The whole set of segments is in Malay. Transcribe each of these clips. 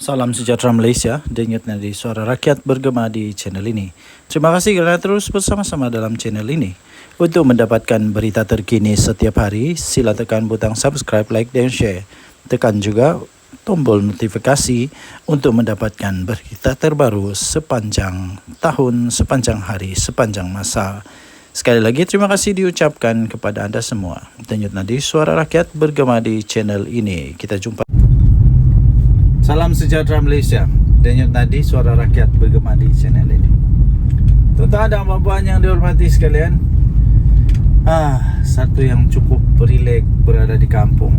Salam sejahtera Malaysia, denyut nadi suara rakyat bergema di channel ini. Terima kasih kerana terus bersama-sama dalam channel ini. Untuk mendapatkan berita terkini setiap hari, sila tekan butang subscribe, like dan share. Tekan juga tombol notifikasi untuk mendapatkan berita terbaru sepanjang tahun, sepanjang hari, sepanjang masa. Sekali lagi terima kasih diucapkan kepada anda semua. Denyut nadi suara rakyat bergema di channel ini. Kita jumpa. Salam sejahtera Malaysia, denyut nadi suara rakyat bergema di channel ini. Tuan-tuan dan puan-puan yang dihormati sekalian, satu yang cukup rileks berada di kampung.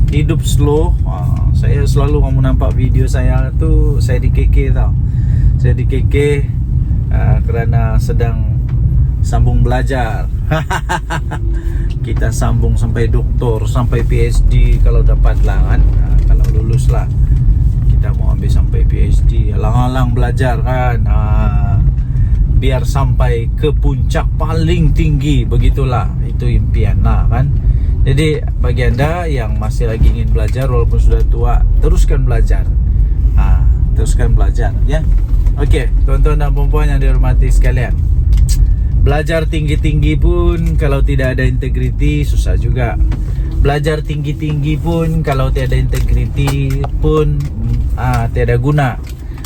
Hidup slow. Saya selalu kamu nampak video saya tu, saya di KK tau. Saya di KK kerana sedang sambung belajar. Kita sambung sampai doktor, sampai PhD kalau dapat lah kan. Kalau lulus lah, kita mau ambil sampai PhD. Alang-alang belajar kan, biar sampai ke puncak paling tinggi. Begitulah, itu impian lah kan. Jadi bagi anda yang masih lagi ingin belajar walaupun sudah tua, teruskan belajar. Teruskan belajar ya. Okey, tuan-tuan dan puan-puan yang dihormati sekalian, belajar tinggi-tinggi pun kalau tidak ada integriti susah juga. Belajar tinggi-tinggi pun kalau tiada integriti pun tiada guna.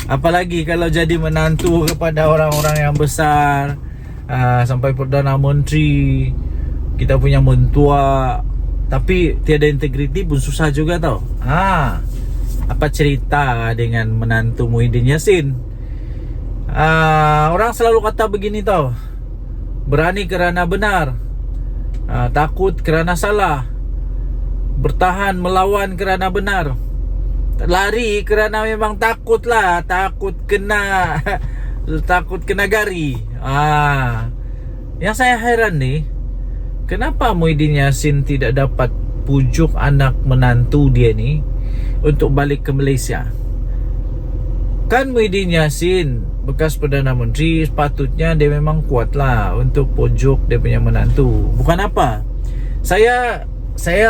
Apalagi kalau jadi menantu kepada orang-orang yang besar, sampai Perdana Menteri, kita punya mentua, tapi tiada integriti pun susah juga tau. Apa cerita dengan menantu Muhyiddin Yassin? Orang selalu kata begini tau, berani kerana benar, takut kerana salah, bertahan melawan kerana benar, lari kerana memang takut lah, takut kena takut kena gari. Yang saya heran nih, kenapa Muhyiddin Yassin tidak dapat pujuk anak menantu dia ni untuk balik ke Malaysia? Kan Muhyiddin Yassin bekas Perdana Menteri, sepatutnya dia memang kuat lah untuk pujuk dia punya menantu. Bukan apa, saya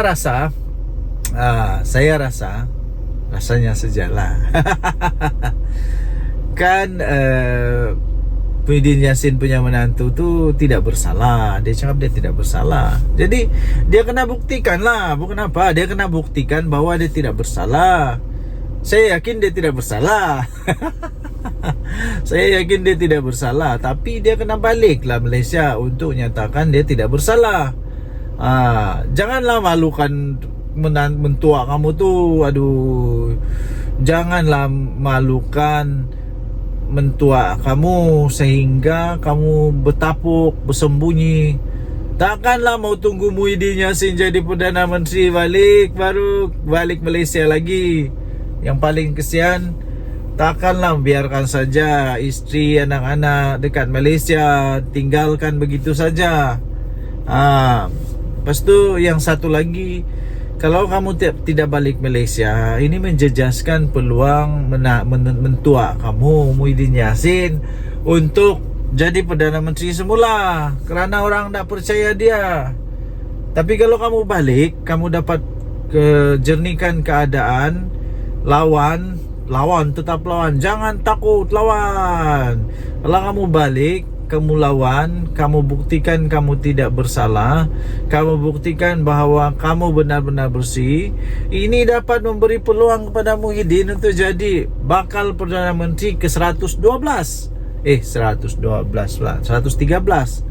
rasa rasanya sejalan. Kan Muhyiddin Yassin punya menantu tu tidak bersalah. Dia cakap dia tidak bersalah. Jadi dia kena buktikan lah. Bukan apa, dia kena buktikan bahawa dia tidak bersalah. Saya yakin dia tidak bersalah. Saya yakin dia tidak bersalah. Tapi dia kena baliklah Malaysia untuk nyatakan dia tidak bersalah. Janganlah malukan mentua kamu tu. Janganlah malukan mentua kamu sehingga kamu bertapuk, bersembunyi. Takkanlah mau tunggu Muhyiddin Yassin jadi Perdana Menteri baru balik Malaysia lagi. Yang paling kesian, takkanlah biarkan saja isteri, anak-anak dekat Malaysia, tinggalkan begitu saja. Lepas tu yang satu lagi, kalau kamu tidak balik Malaysia, ini menjejaskan peluang mentua kamu Muhyiddin Yassin untuk jadi Perdana Menteri semula, kerana orang tak percaya dia. Tapi kalau kamu balik, kamu dapat kejernihkan keadaan. Lawan, tetap lawan. Jangan takut, lawan. Kalau kamu balik, kamu lawan, kamu buktikan kamu tidak bersalah, kamu buktikan bahawa kamu benar-benar bersih. Ini dapat memberi peluang kepada Muhyiddin untuk jadi bakal Perdana Menteri ke 112. 112 pula, 113.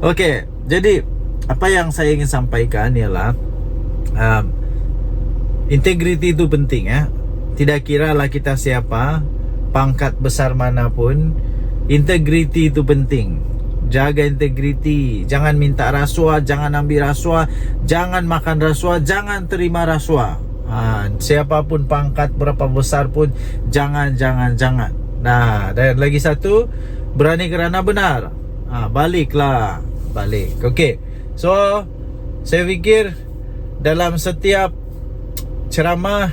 Okey, jadi apa yang saya ingin sampaikan ialah integriti itu penting ya. Tidak kiralah kita siapa, pangkat besar manapun, integriti itu penting. Jaga integriti, jangan minta rasuah, jangan ambil rasuah, jangan makan rasuah, jangan terima rasuah. Siapapun pangkat berapa besar pun jangan. Dan lagi satu, berani kerana benar. Balik. Okey. So saya fikir dalam setiap ceramah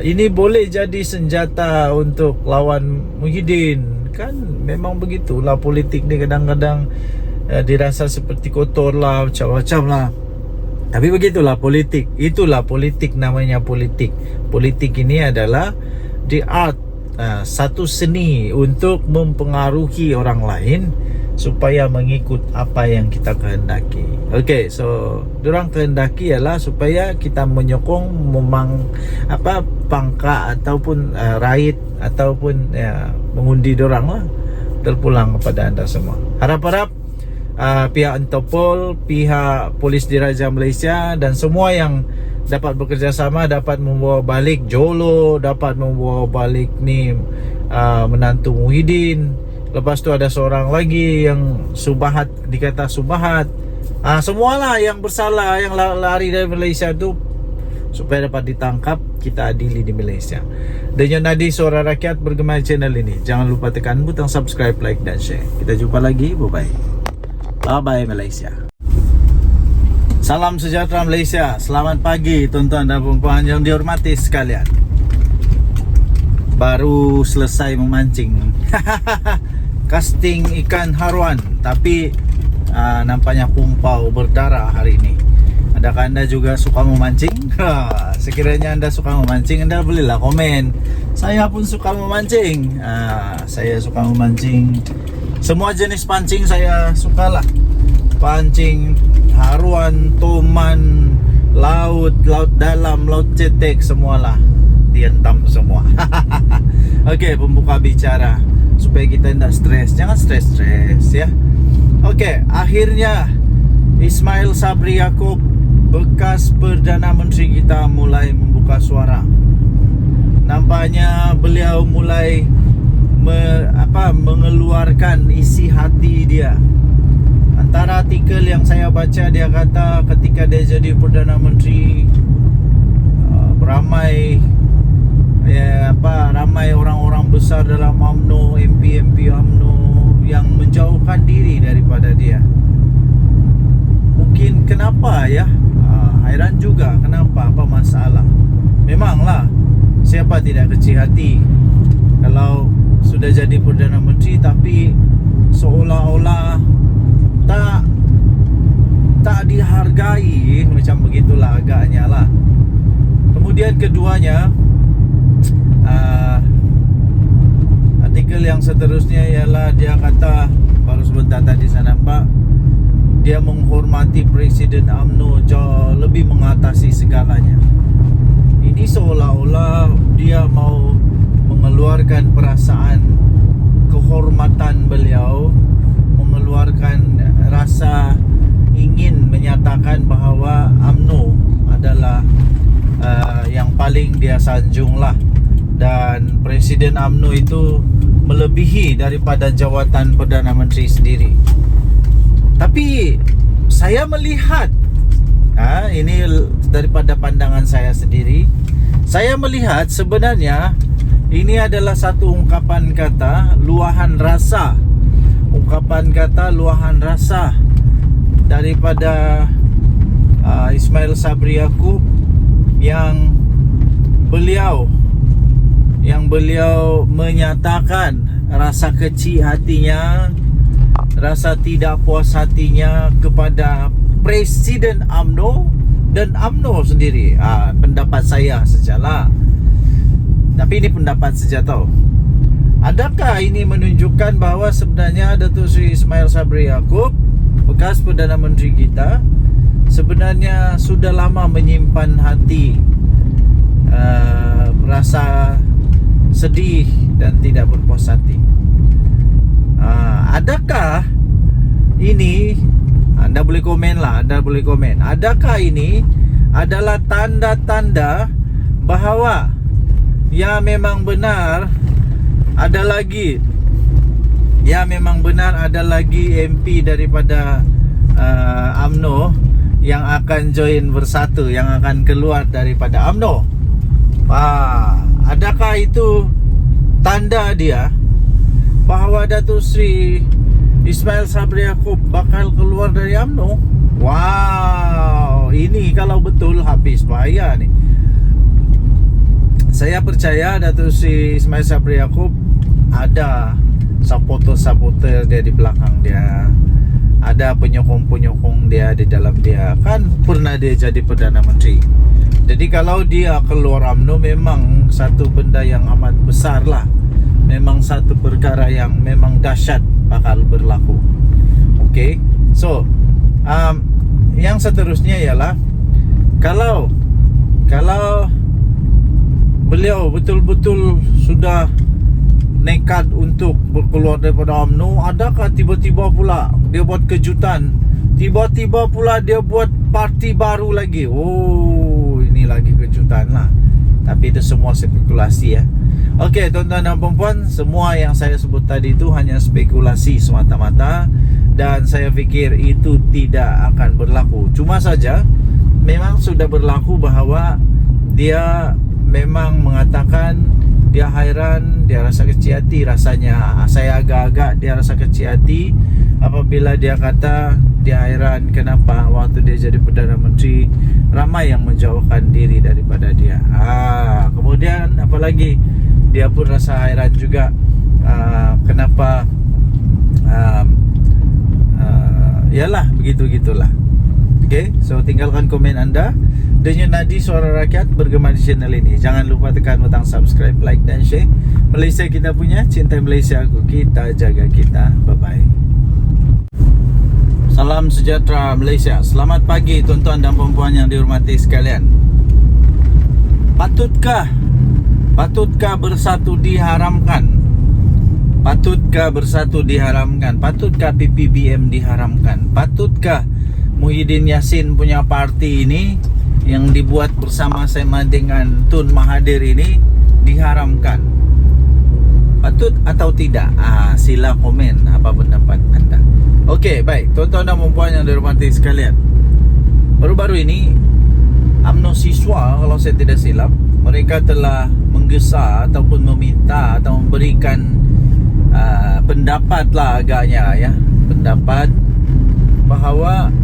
ini boleh jadi senjata untuk lawan Muhyiddin. Kan memang begitulah politik ni, kadang-kadang dirasa seperti kotor lah, macam-macam lah. Tapi begitulah politik. Itulah politik, namanya politik. Politik ini adalah the art, satu seni untuk mempengaruhi orang lain supaya mengikut apa yang kita kehendaki. Okay, so diorang kehendaki ialah supaya kita menyokong pangkat ataupun raid ataupun mengundi diorang lah. Terpulang kepada anda semua. Harap-harap pihak Interpol, pihak Polis Diraja Malaysia dan semua yang dapat bekerjasama dapat membawa balik Jolo, dapat membawa balik menantu Muhyiddin. Lepas tu ada seorang lagi yang Subahat, dikata Subahat. Semualah yang bersalah, yang lari dari Malaysia tu, supaya dapat ditangkap, kita adili di Malaysia. Dengan nadi Suara Rakyat bergema channel ini. Jangan lupa tekan butang subscribe, like dan share. Kita jumpa lagi. Bye-bye. Bye-bye Malaysia. Salam sejahtera Malaysia. Selamat pagi tuan-tuan dan puan-puan yang dihormati sekalian. Baru selesai memancing. Casting ikan haruan, tapi nampaknya pumpau berdarah hari ini. Adakah anda juga suka memancing? Sekiranya anda suka memancing, anda bolehlah komen. Saya pun suka memancing. Saya suka memancing. Semua jenis pancing saya sukalah. Pancing haruan, toman, laut dalam, laut cetek, semualah. Dihentam semua. Okey, pembuka bicara supaya kita tidak stres. Jangan stres ya. Okey, akhirnya Ismail Sabri Yaakob, bekas Perdana Menteri kita, mulai membuka suara. Nampaknya beliau mulai mengeluarkan isi hati dia. Antara artikel yang saya baca, dia kata ketika dia jadi Perdana Menteri, ramai orang-orang besar dalam UMNO, MP UMNO yang menjauhkan diri daripada dia. Mungkin kenapa ya? Hairan juga kenapa, apa masalah. Memanglah siapa tidak kecil hati kalau sudah jadi Perdana Menteri tapi seolah-olah tak dihargai, macam begitulah agaknya lah. Kemudian keduanya, artikel yang seterusnya ialah dia kata, baru sebentar tadi saya nampak, dia menghormati Presiden UMNO jauh lebih mengatasi segalanya. Ini seolah-olah dia mau mengeluarkan perasaan kehormatan beliau, mengeluarkan rasa ingin menyatakan bahawa UMNO adalah yang paling dia sanjung lah. Dan Presiden UMNO itu melebihi daripada jawatan Perdana Menteri sendiri. Tapi saya melihat, ini daripada pandangan saya sendiri, saya melihat sebenarnya ini adalah satu ungkapan kata luahan rasa. Ungkapan kata luahan rasa daripada Ismail Sabri Yaakob yang beliau menyatakan rasa kecil hatinya, rasa tidak puas hatinya kepada Presiden UMNO dan UMNO sendiri. Pendapat saya sajalah. Tapi ini pendapat saja tau. Adakah ini menunjukkan bahawa sebenarnya Datuk Seri Ismail Sabri Yaakob, bekas Perdana Menteri kita, sebenarnya sudah lama menyimpan hati rasa sedih dan tidak berpuas hati? Adakah ini, anda boleh komen lah, anda boleh komen, adakah ini adalah tanda-tanda bahawa ya memang benar ada lagi MP daripada UMNO yang akan join bersatu, yang akan keluar daripada UMNO? Adakah itu tanda dia bahawa Datuk Seri Ismail Sabri Yaakob bakal keluar dari UMNO? Wow, ini kalau betul habis bahaya nih. Saya percaya Datuk Seri Ismail Sabri Yaakob ada supporter-supporter dia di belakang dia, ada penyokong-penyokong dia di dalam dia. Kan pernah dia jadi Perdana Menteri. Jadi kalau dia keluar UMNO memang satu benda yang amat besar lah. Memang satu perkara yang memang dahsyat bakal berlaku. Okay. So yang seterusnya ialah Kalau beliau betul-betul sudah nekat untuk berkeluar daripada UMNO, adakah tiba-tiba pula dia buat kejutan, tiba-tiba pula dia buat parti baru lagi? Oh, ini lagi kejutan lah. Tapi itu semua spekulasi ya. Okey, tuan-tuan dan puan-puan, semua yang saya sebut tadi itu hanya spekulasi semata-mata, dan saya fikir itu tidak akan berlaku. Cuma saja memang sudah berlaku bahawa dia memang mengatakan dia hairan, dia rasa kecil hati rasanya. Saya agak-agak dia rasa kecil hati apabila dia kata dia hairan kenapa waktu dia jadi Perdana Menteri ramai yang menjauhkan diri daripada dia. Kemudian apalagi dia pun rasa hairan juga kenapa yalah begitu-gitulah. Okay, so tinggalkan komen anda. Denyut nadi suara rakyat bergema di channel ini. Jangan lupa tekan butang subscribe, like dan share. Malaysia kita punya, cinta Malaysia aku, kita jaga kita. Bye-bye. Salam sejahtera Malaysia. Selamat pagi tuan-tuan dan puan-puan yang dihormati sekalian. Patutkah bersatu diharamkan? Patutkah bersatu diharamkan? Patutkah PPBM diharamkan? Patutkah Muhyiddin Yassin punya parti ini yang dibuat bersama-sama dengan Tun Mahathir ini diharamkan? Patut atau tidak? Sila komen apa pendapat anda. Okey, baik tuan-tuan dan puan-puan yang dihormati sekalian. Baru-baru ini UMNO siswa, kalau saya tidak silap, mereka telah menggesa ataupun meminta atau memberikan pendapat lah agaknya ya, pendapat bahawa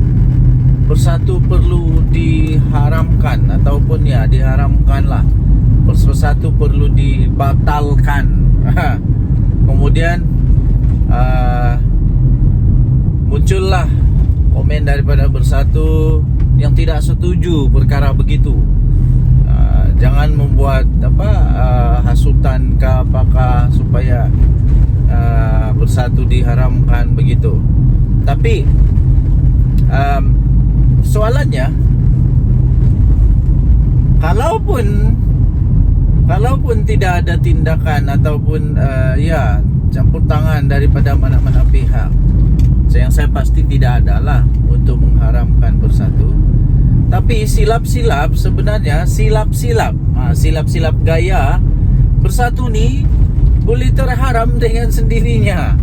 bersatu perlu diharamkan ataupun ya diharamkanlah, bersatu perlu dibatalkan. Kemudian muncullah komen daripada bersatu yang tidak setuju perkara begitu. Jangan membuat hasutan ke apakah supaya bersatu diharamkan begitu. Tapi soalannya, kalaupun tidak ada tindakan ataupun campur tangan daripada mana-mana pihak, yang saya pasti tidak adalah untuk mengharamkan bersatu. Tapi silap-silap sebenarnya, silap-silap gaya bersatu ni boleh terharam dengan sendirinya.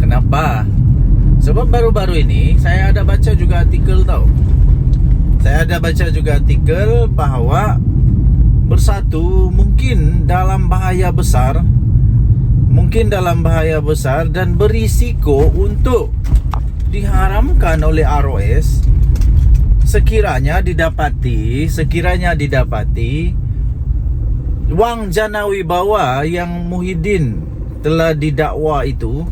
Kenapa? Sebab baru-baru ini saya ada baca juga artikel tau. Saya ada baca juga artikel bahawa bersatu mungkin dalam bahaya besar, dan berisiko untuk diharamkan oleh ROS sekiranya didapati wang jana wibawa yang Muhyiddin telah didakwa itu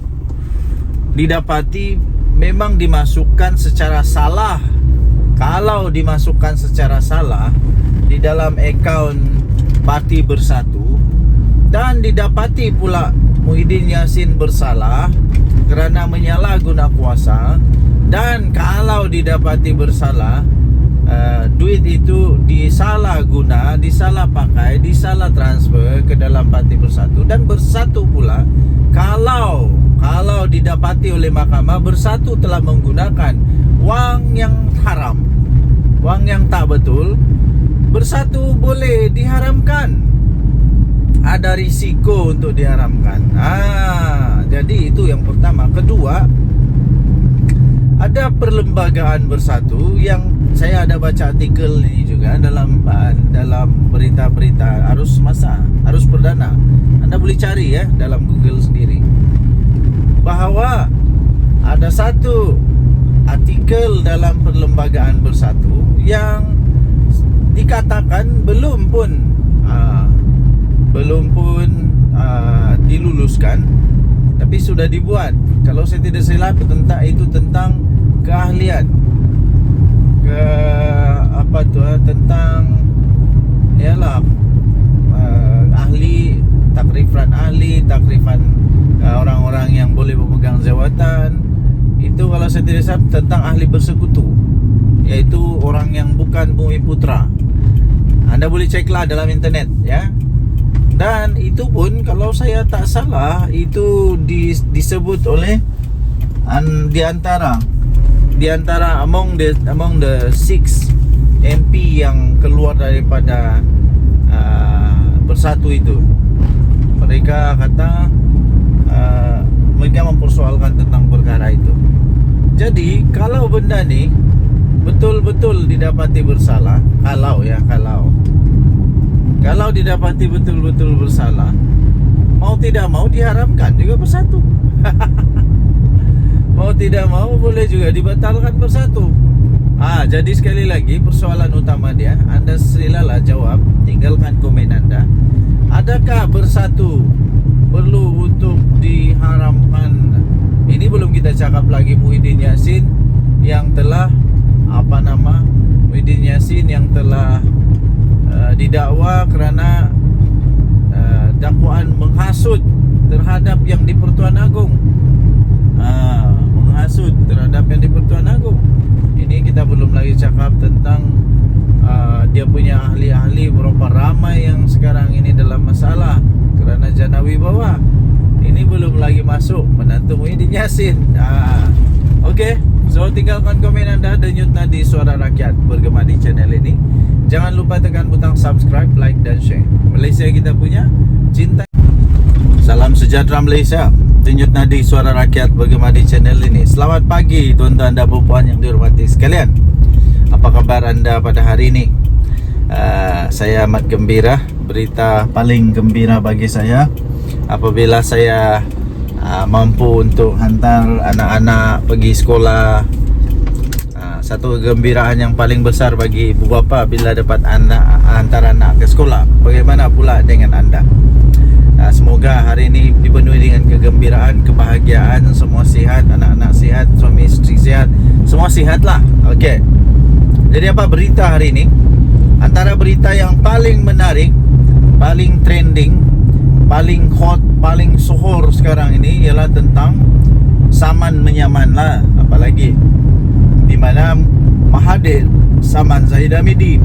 didapati memang dimasukkan secara salah. Kalau dimasukkan secara salah di dalam akaun Parti Bersatu dan didapati pula Muhyiddin Yassin bersalah kerana menyalahguna kuasa, dan kalau didapati bersalah duit itu disalah pakai, disalah transfer ke dalam Parti Bersatu, dan Bersatu pula kalau didapati oleh mahkamah Bersatu telah menggunakan wang yang haram, wang yang tak betul, Bersatu boleh diharamkan. Ada risiko untuk diharamkan. Jadi itu yang pertama. Kedua, ada perlembagaan Bersatu yang saya ada baca artikel ini juga dalam berita-berita arus perdana. Anda boleh cari ya dalam Google sendiri, bahawa ada satu artikel dalam perlembagaan Bersatu yang dikatakan belum pun diluluskan, tapi sudah dibuat. Kalau saya tidak silap tentang keahlian, tentang ialah takrifan orang-orang yang boleh memegang jawatan. Itu kalau saya tidak salah tentang ahli bersekutu, yaitu orang yang bukan Bumi Putra. Anda boleh ceklah dalam internet ya. Dan itu pun kalau saya tak salah itu disebut oleh di antara among the 6 MP yang keluar daripada Bersatu itu. Mereka kata mereka mempersoalkan tentang perkara itu. Jadi kalau benda ni betul-betul didapati bersalah, kalau didapati betul-betul bersalah, mau tidak mau diharamkan juga Bersatu. Mau tidak mau boleh juga dibatalkan Bersatu. Jadi sekali lagi persoalan utama dia, Anda silalah jawab, tinggalkan komen Anda. Adakah Bersatu perlu untuk diharamkan? Ini belum kita cakap lagi Muhyiddin Yassin yang telah didakwa kerana dakwaan menghasut terhadap yang di Pertuan Agong. Menghasut terhadap yang di Pertuan Agong. Ini kita belum lagi cakap tentang dia punya ahli-ahli, berapa ramai yang sekarang ini dalam masalah kerana jana wibawa. Ini belum lagi masuk menantu Muhyiddin Yassin. Okey, so tinggalkan komen anda, denyut nadi Suara Rakyat bergema di channel ini. Jangan lupa tekan butang subscribe, like dan share. Malaysia kita punya, cinta. Salam sejahtera Malaysia. Denyut nadi Suara Rakyat bergema di channel ini. Selamat pagi tuan-tuan dan puan yang dihormati sekalian. Apa kabar anda pada hari ini? Saya amat gembira. Berita paling gembira bagi saya apabila saya mampu untuk hantar anak-anak pergi sekolah. Satu kegembiraan yang paling besar bagi ibu bapa bila dapat hantar anak ke sekolah. Bagaimana pula dengan anda? Semoga hari ini dipenuhi dengan kegembiraan, kebahagiaan, semua sihat, anak-anak sihat, suami isteri sihat, semua sihatlah. Okey. Jadi apa berita hari ini? Antara berita yang paling menarik, paling trending, paling hot, paling sohor sekarang ini ialah tentang saman menyaman lah. Apalagi di mana Mahathir saman Zahid Hamidi.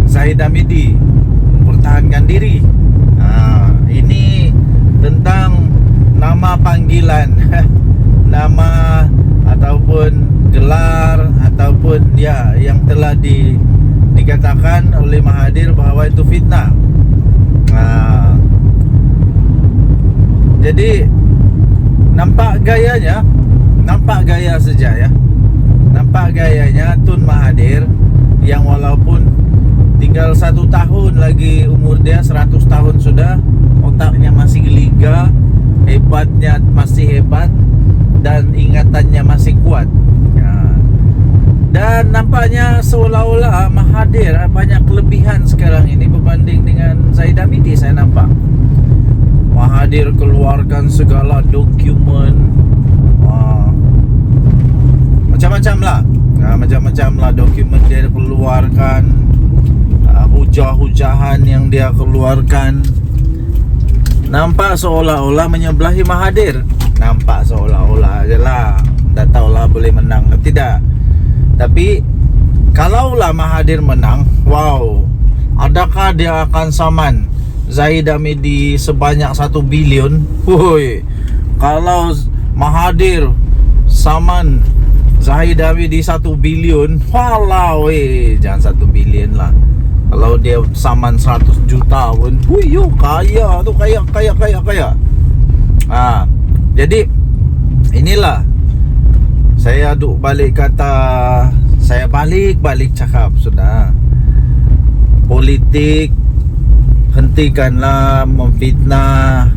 Zahid Hamidi mempertahankan diri. Ini tentang nama panggilan nama ataupun gelar ataupun yang telah dikatakan oleh Mahathir bahawa itu fitnah. Jadi nampak gaya saja ya. Nampak gayanya Tun Mahathir yang walaupun tinggal 1 tahun lagi umur dia, 100 tahun sudah, otaknya masih geliga, hebatnya masih hebat, dan ingatannya masih kuat. Dan nampaknya seolah-olah Mahathir banyak kelebihan sekarang ini berbanding dengan Zahid Hamidi. Saya nampak Mahathir keluarkan segala dokumen, macam-macam lah dokumen dia keluarkan, hujah-hujahan yang dia keluarkan. Nampak seolah-olah menyebelahi Mahathir. Nampak seolah-olah je lah. Tak tahulah boleh menang atau tidak. Tapi kalaulah Mahathir menang, wow, adakah dia akan saman Zahid Hamidi sebanyak 1 bilion? Kalau Mahathir saman Zahid Hamidi 1 bilion, walau jangan 1 bilion lah. Kalau dia saman 100 juta pun, kaya tu, kaya. Jadi inilah saya duk balik kata, saya balik cakap sudah. Politik, hentikanlah memfitnah,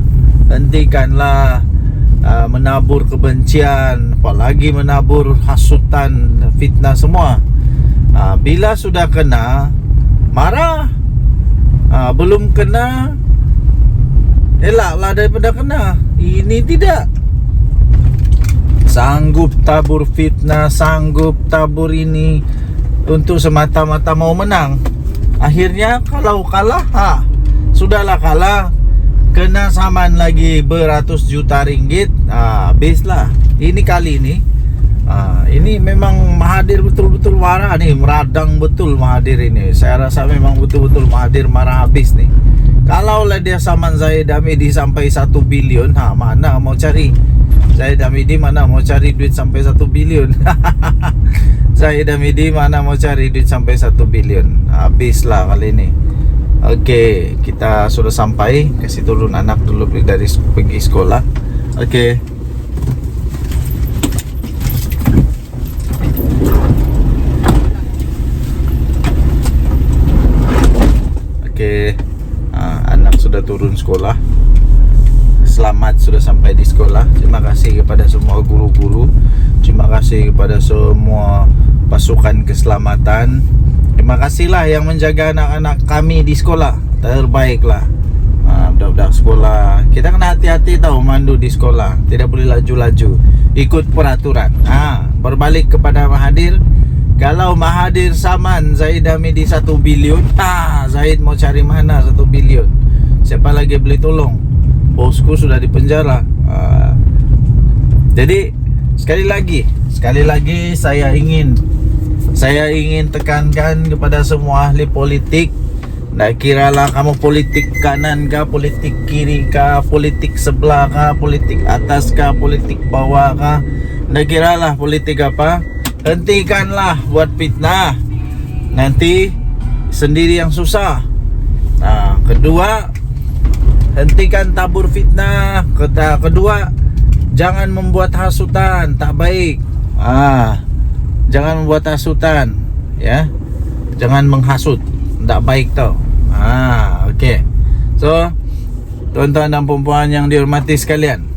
hentikanlah menabur kebencian, apalagi menabur hasutan, fitnah semua. Bila sudah kena, marah. Belum kena, elaklah daripada kena. Ini tidak. sanggup tabur fitnah, sanggup tabur ini untuk semata-mata mau menang. Akhirnya kalau kalah, sudahlah kalah, kena saman lagi beratus juta ringgit, habislah. Ini kali ini ini memang Mahathir betul-betul marah nih, meradang betul Mahathir ini. Saya rasa memang betul-betul Mahathir marah habis nih. Kalau lah dia saman Zahid Hamidi sampai 1 bilion, mana mau cari Zahid Hamidi, mana mau cari duit sampai 1 bilion. Zahid Hamidi mana mau cari duit sampai 1 bilion. Habislah kali ini. Oke, kita sudah sampai. Kasih turun anak dulu dari pergi sekolah. Oke. Oke. Anak sudah turun sekolah. Selamat sudah sampai di sekolah. Terima kasih kepada semua guru-guru. Terima kasih kepada semua pasukan keselamatan. Terima kasihlah yang menjaga anak-anak kami di sekolah. Terbaiklah. Budak-budak sekolah, kita kena hati-hati tahu mandu di sekolah. Tidak boleh laju-laju, ikut peraturan. Berbalik kepada Mahathir. Kalau Mahathir saman Zahid Hamidi 1 bilion, Zahid mau cari mana 1 bilion? Siapa lagi boleh tolong? Bosku sudah dipenjara. Jadi sekali lagi saya ingin tekankan kepada semua ahli politik. Tak kiralah kamu politik kanan kah, politik kiri kah, politik sebelah kah, politik atas kah, politik bawah kah, tak kiralah politik apa. Hentikanlah buat fitnah, nanti sendiri yang susah. Kedua, hentikan tabur fitnah. Kedua, jangan membuat hasutan, tak baik. Jangan membuat hasutan, ya. Jangan menghasut, tak baik tau. Okey. So, tuan-tuan dan puan-puan yang dihormati sekalian,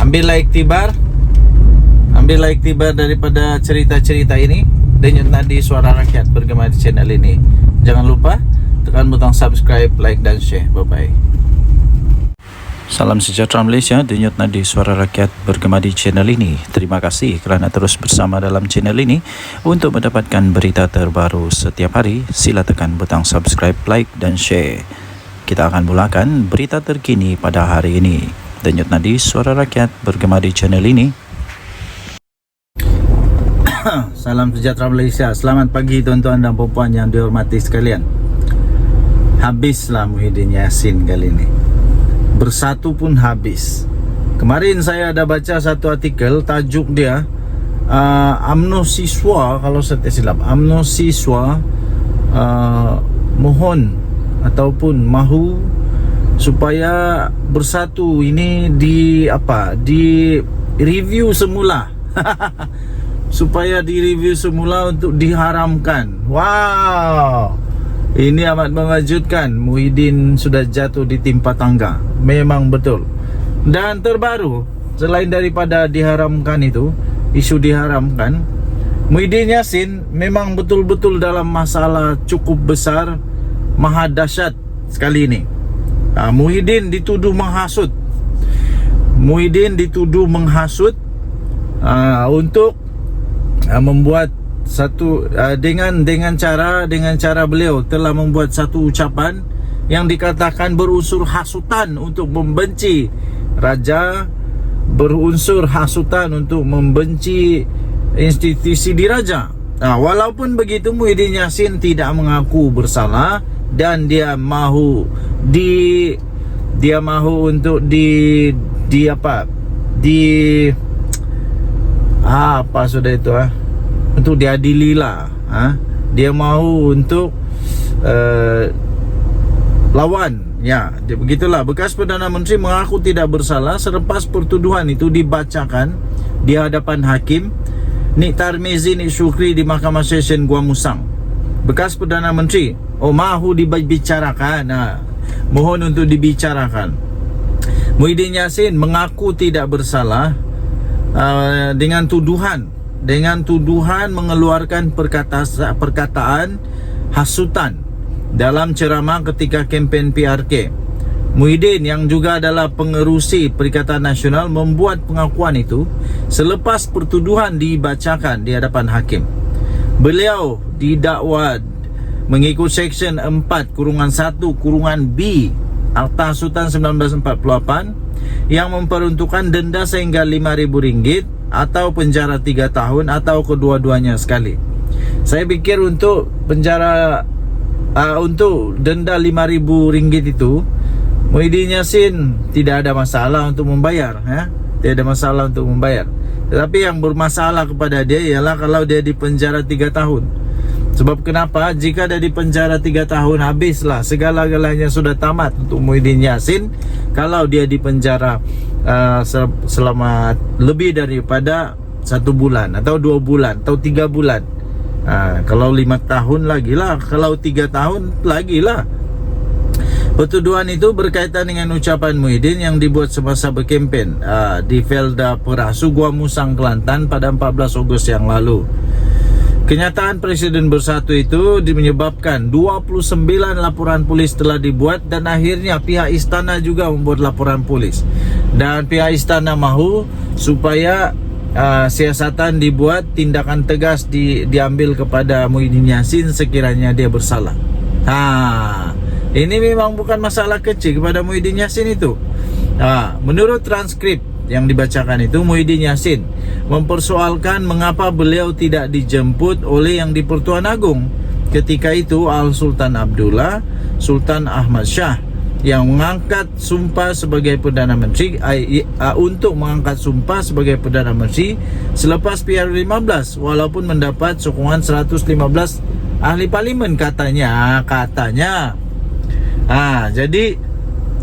ambillah iktibar daripada cerita-cerita ini. Denyut nadi suara rakyat bergema di channel ini. Jangan lupa tekan butang subscribe, like dan share. Bye-bye. Salam sejahtera Malaysia, denyut nadi suara rakyat bergema di channel ini. Terima kasih kerana terus bersama dalam channel ini. Untuk mendapatkan berita terbaru setiap hari, sila tekan butang subscribe, like dan share. Kita akan mulakan berita terkini pada hari ini. Denyut nadi suara rakyat bergema di channel ini. Salam sejahtera Malaysia. Selamat pagi tuan-tuan dan puan-puan yang dihormati sekalian. Habislah Muhyiddin Yassin kali ini. Bersatu pun habis. Kemarin saya ada baca satu artikel, tajuk dia UMNO siswa, kalau saya tak silap, UMNO siswa mohon ataupun mahu supaya bersatu. Ini di review semula. Supaya direview semula untuk diharamkan. Wow, ini amat mengejutkan. Muhyiddin sudah jatuh di timpa tangga. Memang betul. Dan terbaru, selain daripada diharamkan itu, isu diharamkan, Muhyiddin Yassin memang betul-betul dalam masalah cukup besar, maha dahsyat sekali ini. Muhyiddin dituduh menghasut. Untuk membuat satu dengan cara beliau telah membuat satu ucapan yang dikatakan berunsur hasutan untuk membenci raja, berunsur hasutan untuk membenci institusi diraja. Walaupun begitu, Muhyiddin Yassin tidak mengaku bersalah dan dia mahu untuk untuk diadili lah. Dia mahu untuk lawan. Ya, begitulah. Bekas Perdana Menteri mengaku tidak bersalah selepas pertuduhan itu dibacakan di hadapan hakim Nik Tarmizi Nik Shukri di Mahkamah Session Gua Musang. Bekas Perdana Menteri mahu dibicarakan. Mohon untuk dibicarakan. Muhyiddin Yassin mengaku tidak bersalah dengan tuduhan mengeluarkan perkataan hasutan dalam ceramah ketika kempen PRK. Muhyiddin yang juga adalah pengerusi Perikatan Nasional membuat pengakuan itu selepas pertuduhan dibacakan di hadapan hakim. Beliau didakwa mengikut Seksyen 4-1-B Akta Sultan 1948 yang memperuntukkan denda sehingga RM5.000 atau penjara 3 tahun atau kedua-duanya sekali. Saya pikir untuk penjara untuk denda RM5.000 itu, Muhyiddin Yassin tidak ada masalah untuk membayar, tidak ada masalah untuk membayar. Tetapi yang bermasalah kepada dia ialah kalau dia dipenjara 3 tahun. Sebab kenapa? Jika dia dipenjara 3 tahun, habislah segala-galanya, sudah tamat untuk Muhyiddin Yassin. Kalau dia dipenjara selama lebih daripada 1 bulan atau 2 bulan atau 3 bulan. Kalau 5 tahun lagi lah, kalau 3 tahun lagi lah. Pertuduhan itu berkaitan dengan ucapan Muhyiddin yang dibuat semasa berkempen di Felda Perasu, Gua Musang, Kelantan pada 14 Ogos yang lalu. Kenyataan Presiden Bersatu itu menyebabkan 29 laporan polis telah dibuat dan akhirnya pihak istana juga membuat laporan polis. Dan pihak istana mahu supaya siasatan dibuat, tindakan tegas diambil kepada Muhyiddin Yassin sekiranya dia bersalah. Ini memang bukan masalah kecil kepada Muhyiddin Yassin itu. Menurut transkrip yang dibacakan itu, Muhyiddin Yassin mempersoalkan mengapa beliau tidak dijemput oleh yang di-Pertuan Agong. Ketika itu Al Sultan Abdullah, Sultan Ahmad Shah yang mengangkat sumpah sebagai Perdana Menteri untuk mengangkat sumpah sebagai Perdana Menteri selepas PR15 walaupun mendapat sokongan 115 ahli parlimen katanya. Jadi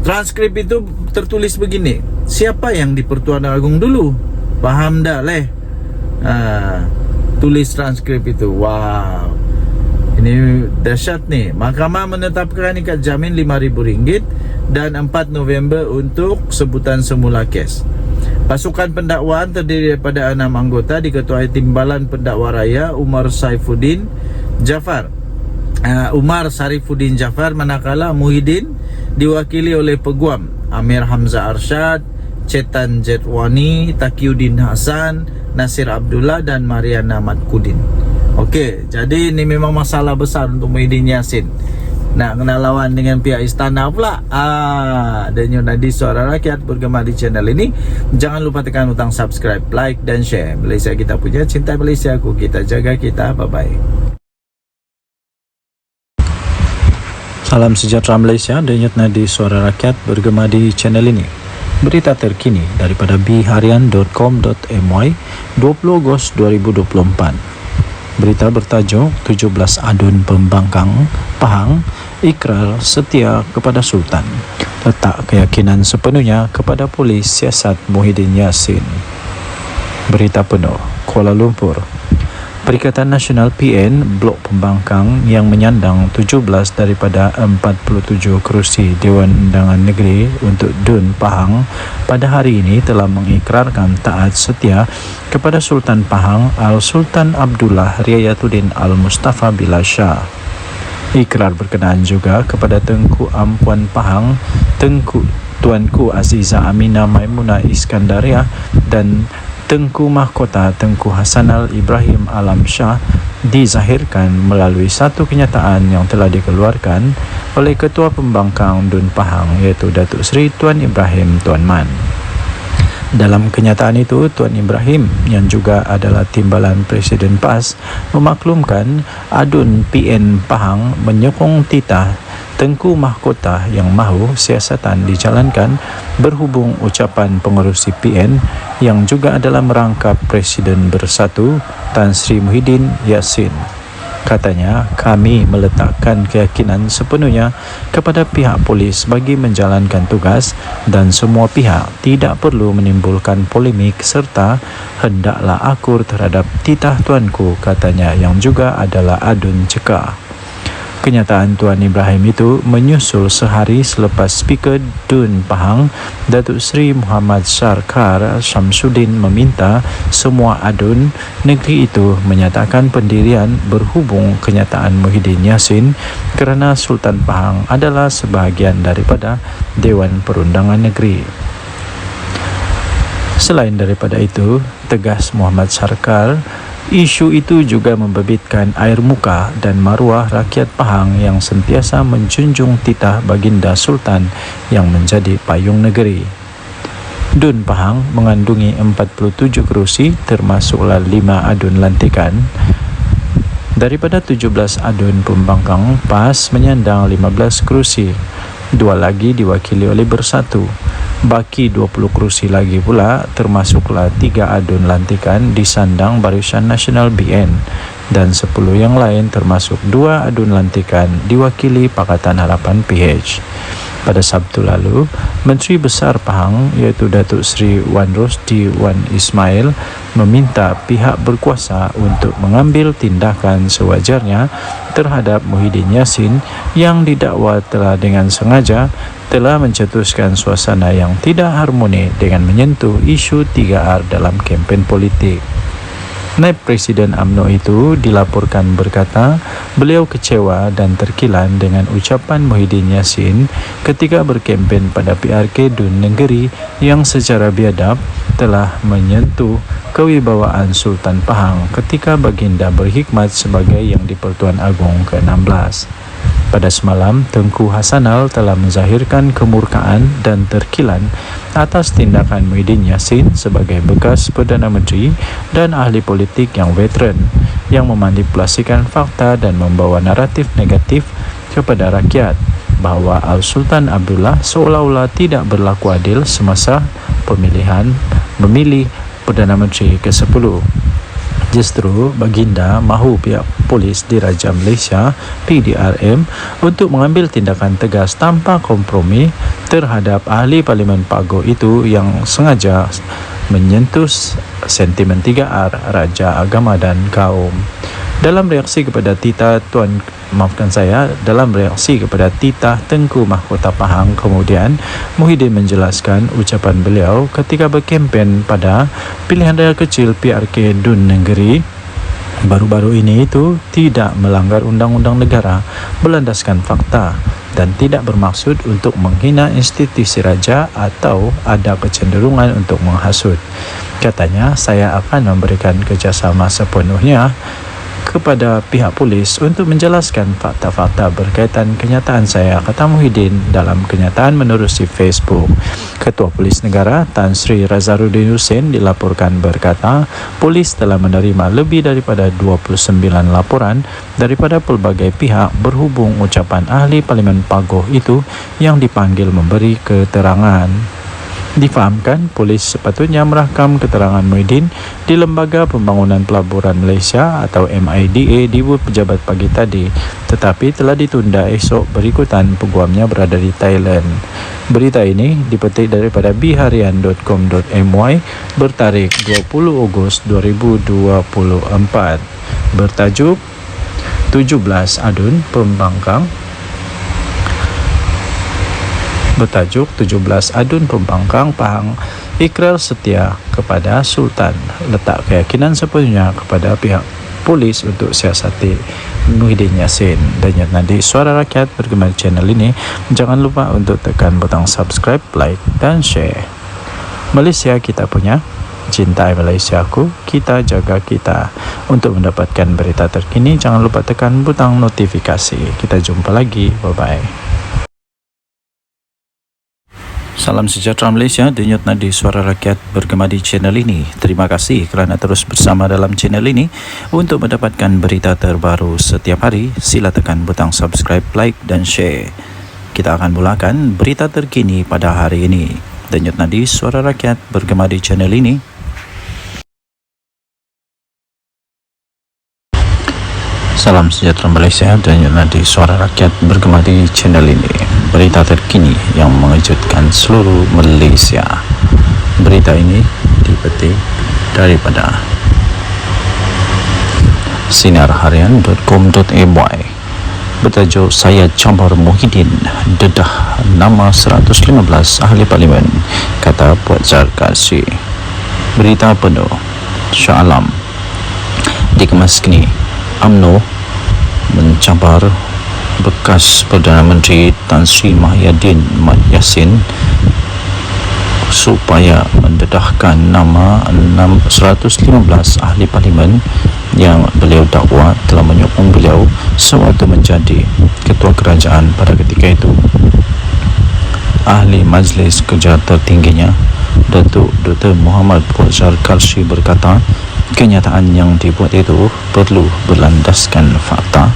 transkrip itu tertulis begini. Siapa yang di Pertuan Agong dulu? Paham dah leh? Tulis transkrip itu. Wow, ini dahsyat nih. Mahkamah menetapkan ikat jamin RM5.000 dan 4 November untuk sebutan semula kes. Pasukan pendakwaan terdiri daripada 6 anggota diketuai Timbalan Pendakwa Raya Umar Sarifuddin Jafar, manakala Muhyiddin diwakili oleh Peguam Amir Hamzah Arsyad, Chetan Jetwani, Taqiyuddin Hasan, Nasir Abdullah dan Mariana Matkudin. Okey, jadi ini memang masalah besar untuk Muhyiddin Yassin. Nak kena lawan dengan pihak istana pula. Dan Yunadi Suara Rakyat bergema di channel ini. Jangan lupa tekan butang subscribe, like dan share. Malaysia kita punya, cinta Malaysia aku, kita jaga kita. Bye-bye. Salam sejahtera Malaysia, denyut nadi Suara Rakyat bergema di channel ini. Berita terkini daripada bharian.com.my 20 Ogos 2024. Berita bertajuk 17 adun pembangkang Pahang ikrar setia kepada Sultan, letak keyakinan sepenuhnya kepada polis siasat Muhyiddin Yassin. Berita penuh. Kuala Lumpur. Perikatan Nasional PN Blok Pembangkang yang menyandang 17 daripada 47 kerusi Dewan Undangan Negeri untuk DUN Pahang pada hari ini telah mengikrarkan taat setia kepada Sultan Pahang Al Sultan Abdullah Riayatuddin Al Mustafa Billah Shah. Ikrar berkenaan juga kepada Tengku Ampuan Pahang, Tuanku Aziza Aminah Maimunah Iskandariah dan Tengku Mahkota Tengku Hasanal Ibrahim Alam Shah dizahirkan melalui satu kenyataan yang telah dikeluarkan oleh Ketua Pembangkang DUN Pahang iaitu Datuk Seri Tuan Ibrahim Tuan Man. Dalam kenyataan itu, Tuan Ibrahim yang juga adalah timbalan Presiden PAS memaklumkan adun PN Pahang menyokong titah Tengku Mahkota yang mahu siasatan dijalankan berhubung ucapan pengerusi PN yang juga adalah merangkap Presiden Bersatu Tan Sri Muhyiddin Yassin. Katanya, kami meletakkan keyakinan sepenuhnya kepada pihak polis bagi menjalankan tugas dan semua pihak tidak perlu menimbulkan polemik serta hendaklah akur terhadap titah tuanku, katanya yang juga adalah adun cekah. Kenyataan Tuan Ibrahim itu menyusul sehari selepas Speaker Dun Pahang, Datuk Seri Muhammad Sarkar Syamsuddin meminta semua adun negeri itu menyatakan pendirian berhubung kenyataan Muhyiddin Yassin kerana Sultan Pahang adalah sebahagian daripada Dewan Perundangan Negeri. Selain daripada itu, tegas Muhammad Sarkar, isu itu juga membabitkan air muka dan maruah rakyat Pahang yang sentiasa menjunjung titah baginda Sultan yang menjadi payung negeri. Dun Pahang mengandungi 47 kerusi termasuklah 5 adun lantikan. Daripada 17 adun pembangkang, PAS menyandang 15 kerusi. 2 lagi diwakili oleh Bersatu. Baki 20 kerusi lagi pula termasuklah 3 adun lantikan disandang Barisan Nasional BN dan 10 yang lain termasuk 2 adun lantikan diwakili Pakatan Harapan PH. Pada Sabtu lalu, Menteri Besar Pahang iaitu Datuk Seri Wan Rosdi Wan Ismail meminta pihak berkuasa untuk mengambil tindakan sewajarnya terhadap Muhyiddin Yassin yang didakwa telah dengan sengaja telah mencetuskan suasana yang tidak harmoni dengan menyentuh isu 3R dalam kempen politik. Naib Presiden UMNO itu dilaporkan berkata beliau kecewa dan terkilan dengan ucapan Muhyiddin Yassin ketika berkempen pada PRK Dun Negeri yang secara biadab telah menyentuh kewibawaan Sultan Pahang ketika baginda berkhidmat sebagai Yang di-Pertuan Agong ke-16. Pada semalam, Tengku Hasanal telah menzahirkan kemurkaan dan terkilan atas tindakan Muhyiddin Yassin sebagai bekas Perdana Menteri dan ahli politik yang veteran yang memanipulasikan fakta dan membawa naratif negatif kepada rakyat bahawa Al-Sultan Abdullah seolah-olah tidak berlaku adil semasa memilih Perdana Menteri ke-10. Justru baginda mahu pihak polis Diraja Malaysia PDRM untuk mengambil tindakan tegas tanpa kompromi terhadap ahli Parlimen Pagoh itu yang sengaja menyentuh sentimen 3R, Raja, Agama dan Kaum. Dalam reaksi kepada titah Tengku Mahkota Pahang, kemudian Muhyiddin menjelaskan ucapan beliau ketika berkempen pada pilihan raya kecil PRK Dun Negeri baru-baru ini itu tidak melanggar undang-undang negara, berlandaskan fakta dan tidak bermaksud untuk menghina institusi raja atau ada kecenderungan untuk menghasut. Katanya, saya akan memberikan kerjasama sepenuhnya kepada pihak polis untuk menjelaskan fakta-fakta berkaitan kenyataan saya, kata Muhyiddin dalam kenyataan menerusi Facebook. Ketua Polis Negara Tan Sri Razaruddin Hussein dilaporkan berkata, polis telah menerima lebih daripada 29 laporan daripada pelbagai pihak berhubung ucapan ahli Parlimen Pagoh itu yang dipanggil memberi keterangan. Difahamkan, polis sepatutnya merakam keterangan Muhyiddin di Lembaga Pembangunan Pelaburan Malaysia atau MIDA di pejabat pagi tadi, tetapi telah ditunda esok berikutan peguamnya berada di Thailand. Berita ini dipetik daripada biharian.com.my bertarikh 20 Ogos 2024 bertajuk 17 adun pembangkang Pahang ikrar setia kepada Sultan, letak keyakinan sepenuhnya kepada pihak polis untuk siasati Muhyiddin Yassin. Dan nanti Suara Rakyat bergema di channel ini. Jangan lupa untuk tekan butang subscribe, like dan share. Malaysia kita punya, cintai Malaysiaku, kita jaga kita. Untuk mendapatkan berita terkini, jangan lupa tekan butang notifikasi. Kita jumpa lagi, bye bye. Salam sejahtera Malaysia, denyut nadi Suara Rakyat bergema di channel ini. Terima kasih kerana terus bersama dalam channel ini. Untuk mendapatkan berita terbaru setiap hari, sila tekan butang subscribe, like dan share. Kita akan mulakan berita terkini pada hari ini. Denyut nadi Suara Rakyat bergema di channel ini. Salam sejahtera Malaysia, denyut nadi Suara Rakyat bergema di channel ini. Berita terkini yang mengejutkan seluruh Malaysia. Berita ini dipetik daripada sinarharian.com.my bertajuk Saya Chambar Muhyiddin dedah nama 115 ahli parlimen, kata Puan Zarkasi. Berita penuh Shah Alam dikemas kini. UMNO mencabar bekas Perdana Menteri Tan Sri Muhyiddin Mat Yassin supaya mendedahkan nama 115 ahli parlimen yang beliau dakwa telah menyokong beliau sewaktu menjadi ketua kerajaan pada ketika itu. Ahli Majlis Kerja tertingginya Datuk Dr. Muhammad Fauzal Karshi berkata, kenyataan yang dibuat itu perlu berlandaskan fakta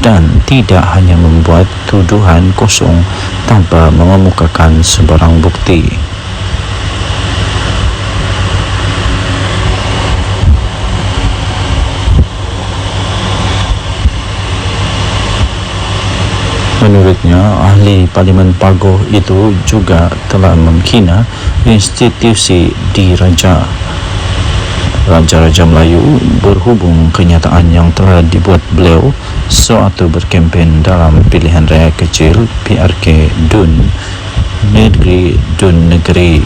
dan tidak hanya membuat tuduhan kosong tanpa mengemukakan sebarang bukti. Menurutnya, ahli Parlimen Pagoh itu juga telah menghina institusi diraja Raja Melayu berhubung kenyataan yang telah dibuat beliau sewaktu berkempen dalam pilihan raya kecil PRK Dun Negeri.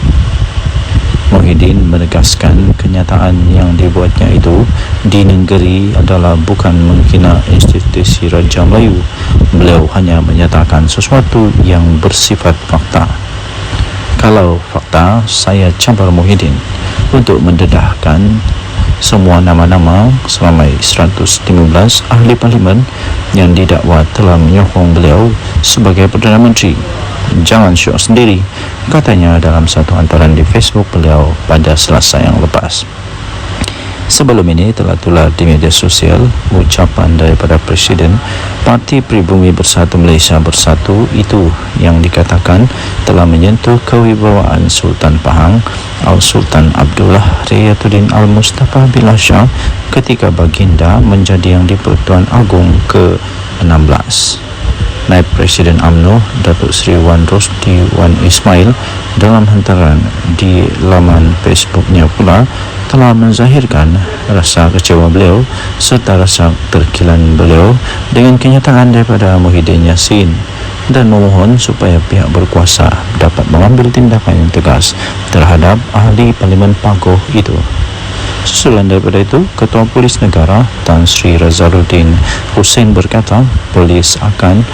Muhyiddin menegaskan kenyataan yang dibuatnya itu di negeri adalah bukan menghina institusi Raja Melayu. Beliau hanya menyatakan sesuatu yang bersifat fakta. Kalau fakta, saya campur Muhyiddin untuk mendedahkan semua nama-nama selama 115 ahli parlimen yang didakwa telah menyokong beliau sebagai Perdana Menteri. Jangan syok sendiri, katanya dalam satu hantaran di Facebook beliau pada Selasa yang lepas. Sebelum ini telah tular di media sosial ucapan daripada Presiden Parti Pribumi Bersatu Malaysia Bersatu itu yang dikatakan telah menyentuh kewibawaan Sultan Pahang Al-Sultan Abdullah Riyatuddin Al-Mustafa Billah Shah ketika baginda menjadi Yang di-Pertuan Agong ke-16. Naib Presiden UMNO Datuk Seri Wan Rosdi Wan Ismail dalam hantaran di laman Facebooknya pula telah menzahirkan rasa kecewa beliau serta rasa terkilan beliau dengan kenyataan daripada Muhyiddin Yassin dan memohon supaya pihak berkuasa dapat mengambil tindakan yang tegas terhadap ahli Parlimen Pagoh itu. Susulan daripada itu, Ketua Polis Negara Tan Sri Razaluddin Hussein berkata polis akan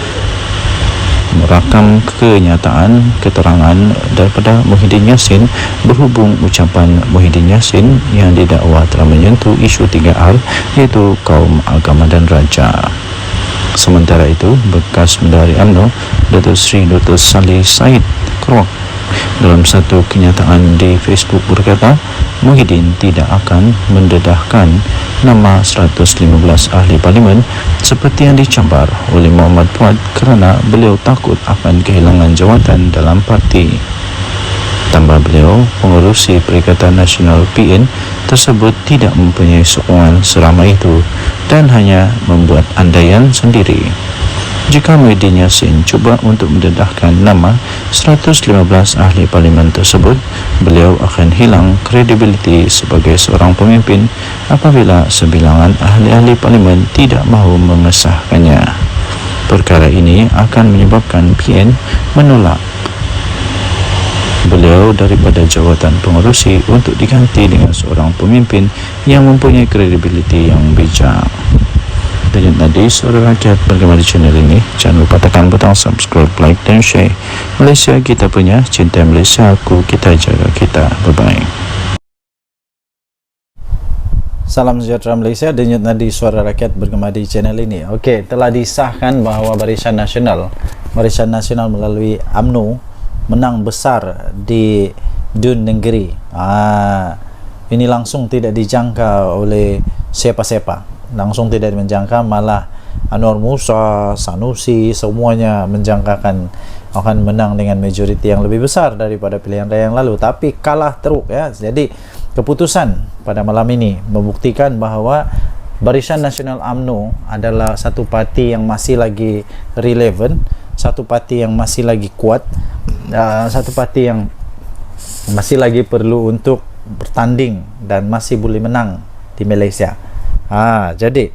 merakam kenyataan keterangan daripada Muhyiddin Yassin berhubung ucapan Muhyiddin Yassin yang didakwa telah menyentuh isu 3R iaitu kaum, agama dan raja. Sementara itu, bekas Menteri UMNO Datuk Seri Dr. Saleh Said Kroak dalam satu kenyataan di Facebook berkata Muhyiddin tidak akan mendedahkan nama 115 ahli parlimen seperti yang dicambar oleh Muhammad Fuad kerana beliau takut akan kehilangan jawatan dalam parti. Tambah beliau, pengerusi Perikatan Nasional PN tersebut tidak mempunyai sokongan seramai itu dan hanya membuat andaian sendiri. Jika Muhyiddin Yassin cuba untuk mendedahkan nama 115 ahli parlimen tersebut, beliau akan hilang kredibiliti sebagai seorang pemimpin apabila sebilangan ahli-ahli parlimen tidak mahu mengesahkannya. Perkara ini akan menyebabkan PN menolak beliau daripada jawatan pengerusi untuk diganti dengan seorang pemimpin yang mempunyai kredibiliti yang bijak. Dan tadi saudara rakyat bergema di channel ini, jangan lupa tekan butang subscribe, like dan share. Malaysia kita punya, cinta Malaysia aku, kita jaga kita. Bye bye. Salam sejahtera Malaysia, denyut nadi suara rakyat bergema di channel ini. Okey, telah disahkan bahawa Barisan Nasional melalui UMNO menang besar di Dun Negeri. Ini langsung tidak dijangka oleh siapa-siapa. Langsung tidak menjangka, malah Anwar Musa, Sanusi, semuanya menjangkakan akan menang dengan majoriti yang lebih besar daripada pilihan raya yang lalu, tapi kalah teruk ya. Jadi keputusan pada malam ini membuktikan bahawa Barisan Nasional UMNO adalah satu parti yang masih lagi relevan, satu parti yang masih lagi kuat, satu parti yang masih lagi perlu untuk bertanding dan masih boleh menang di Malaysia. Jadi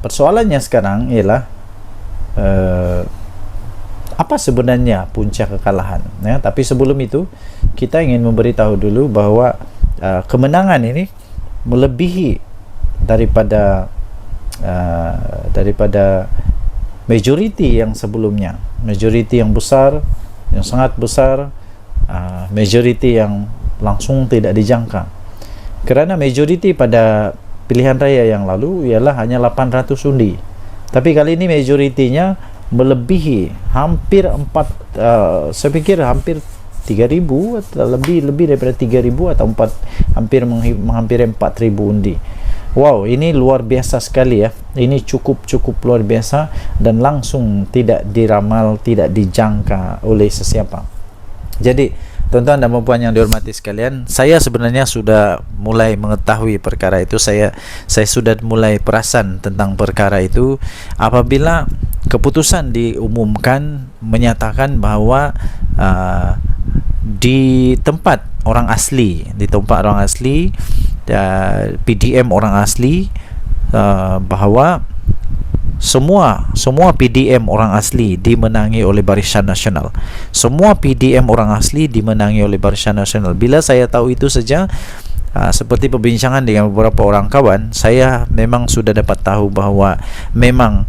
persoalannya sekarang ialah apa sebenarnya punca kekalahan, ya. Tapi sebelum itu kita ingin memberitahu dulu bahwa kemenangan ini melebihi daripada majoriti yang sebelumnya, majoriti yang besar, yang sangat besar, majoriti yang langsung tidak dijangka. Kerana majoriti pada pilihan raya yang lalu ialah hanya 800 undi, tapi kali ini majoritinya melebihi hampir saya pikir hampir 3.000 atau lebih daripada 3.000 atau hampir 4.000 undi. Wow, ini luar biasa sekali ya. Ini cukup luar biasa dan langsung tidak diramal, tidak dijangka oleh sesiapa. Jadi tuan-tuan dan puan yang dihormati sekalian, saya sebenarnya sudah mulai mengetahui perkara itu. Saya sudah mulai perasan tentang perkara itu apabila keputusan diumumkan menyatakan bahwa di tempat orang asli, PDM orang asli, bahwa semua PDM orang asli dimenangi oleh Barisan Nasional. Semua PDM orang asli dimenangi oleh Barisan Nasional. Bila saya tahu itu saja, seperti perbincangan dengan beberapa orang kawan, saya memang sudah dapat tahu bahwa memang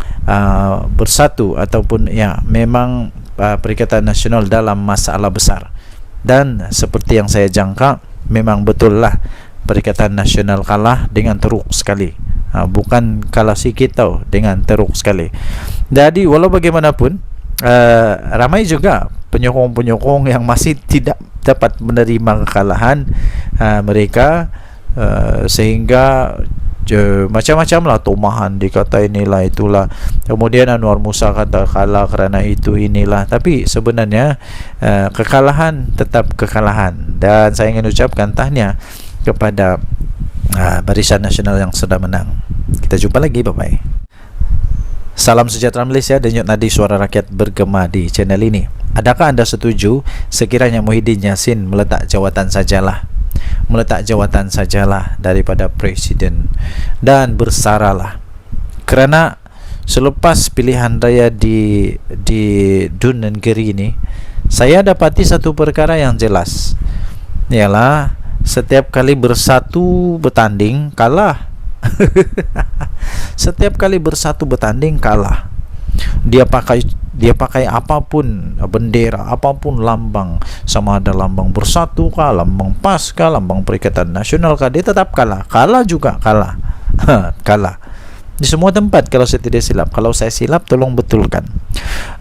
bersatu ataupun memang Perikatan Nasional dalam masalah besar. Dan seperti yang saya jangka, memang betul lah Perikatan Nasional kalah dengan teruk sekali. Bukan kalah sikit tau, dengan teruk sekali. Jadi walau bagaimanapun, ramai juga penyokong-penyokong yang masih tidak dapat menerima kekalahan mereka, sehingga macam-macam lah tomahan, dikata inilah itulah, kemudian Anwar Musa kata kalah kerana itu inilah. Tapi sebenarnya kekalahan tetap kekalahan, dan saya ingin ucapkan tahniah kepada Barisan Nasional yang sudah menang. Kita jumpa lagi, bye bye. Salam sejahtera Malaysia, denyut nadi suara rakyat bergema di channel ini. Adakah anda setuju sekiranya Muhyiddin Yassin meletak jawatan sajalah daripada presiden dan bersaralah? Kerana selepas pilihan raya di Dun Negeri ini, saya dapati satu perkara yang jelas, ialah setiap kali bersatu bertanding kalah. Setiap kali bersatu bertanding kalah. Dia pakai apapun bendera, apapun lambang, sama ada lambang Bersatu kah, lambang PAS kah, lambang Perikatan Nasional kah, dia tetap kalah. Kalah juga kalah. Kalah di semua tempat kalau saya tidak silap. Kalau saya silap tolong betulkan.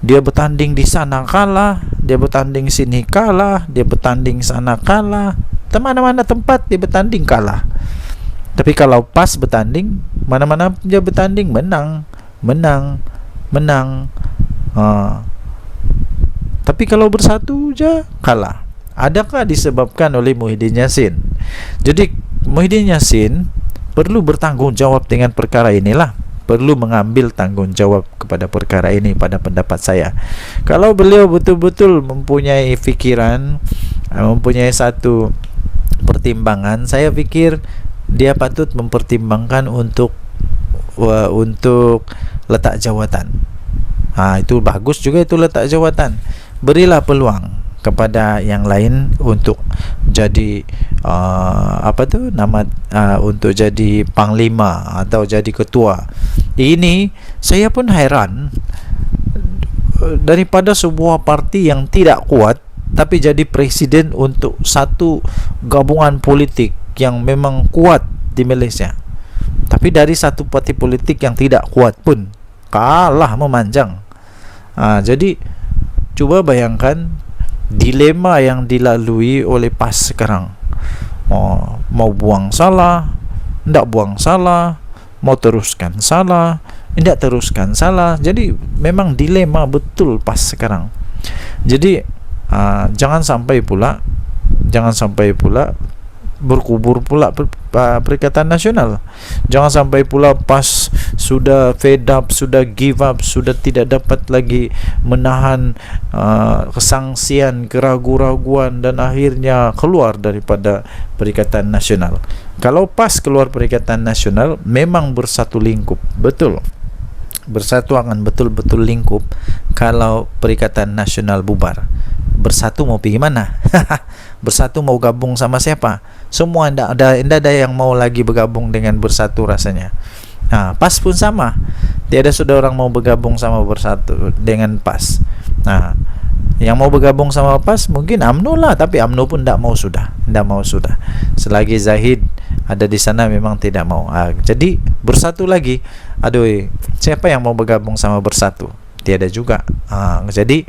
Dia bertanding di sana kalah, dia bertanding sini kalah, dia bertanding sana kalah, mana-mana tempat dia bertanding kalah. Tapi kalau PAS bertanding, mana-mana dia bertanding menang. Tapi kalau Bersatu je kalah. Adakah disebabkan oleh Muhyiddin Yassin? Jadi Muhyiddin Yassin perlu bertanggung jawab dengan perkara inilah, perlu mengambil tanggung jawab kepada perkara ini pada pendapat saya. Kalau beliau betul-betul mempunyai fikiran, mempunyai satu pertimbangan, saya fikir dia patut mempertimbangkan untuk letak jawatan. Itu bagus juga, itu letak jawatan. Berilah peluang kepada yang lain untuk jadi untuk jadi panglima atau jadi ketua. Ini saya pun heran, daripada sebuah parti yang tidak kuat tapi jadi presiden untuk satu gabungan politik yang memang kuat di Malaysia. Tapi dari satu parti politik yang tidak kuat pun kalah memanjang. Jadi cuba bayangkan dilema yang dilalui oleh PAS sekarang. Mau buang salah, tidak buang salah, mau teruskan salah, tidak teruskan salah. Jadi memang dilema betul PAS sekarang. Jadi jangan sampai pula berkubur pula Perikatan Nasional. Jangan sampai pula PAS sudah fed up, sudah give up, sudah tidak dapat lagi menahan kesangsian, keraguan-raguan, dan akhirnya keluar daripada Perikatan Nasional. Kalau PAS keluar Perikatan Nasional, memang bersatu lingkup, betul. Bersatu akan betul-betul lingkup kalau Perikatan Nasional bubar. Bersatu mau pergi mana? Bersatu mau gabung sama siapa? Semua tidak ada yang mau lagi bergabung dengan Bersatu rasanya. PAS pun sama. Tiada sudah orang mau bergabung sama Bersatu dengan PAS. Yang mau bergabung sama PAS mungkin UMNO lah, tapi UMNO pun tidak mau sudah. Selagi Zahid ada di sana memang tidak mau. Jadi Bersatu lagi. Siapa yang mau bergabung sama Bersatu? Tiada juga. Jadi